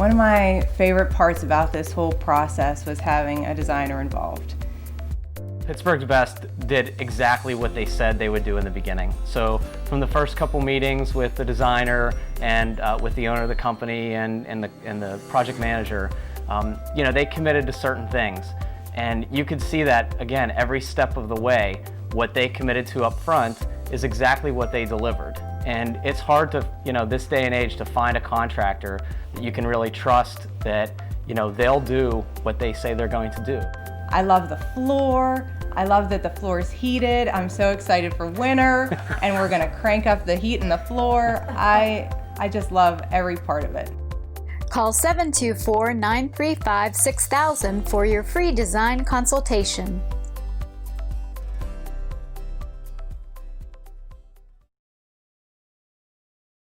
One of my favorite parts about this whole process was having a designer involved. Pittsburgh's Best did exactly what they said they would do in the beginning. So from the first couple meetings with the designer and with the owner of the company and the project manager, they committed to certain things. And you could see that, again, every step of the way, what they committed to up front is exactly what they delivered. And it's hard to, this day and age, to find a contractor that you can really trust that, they'll do what they say they're going to do. I love the floor. I love that the floor is heated. I'm so excited for winter, and we're gonna crank up the heat in the floor. I just love every part of it. Call 724-935-6000 for your free design consultation.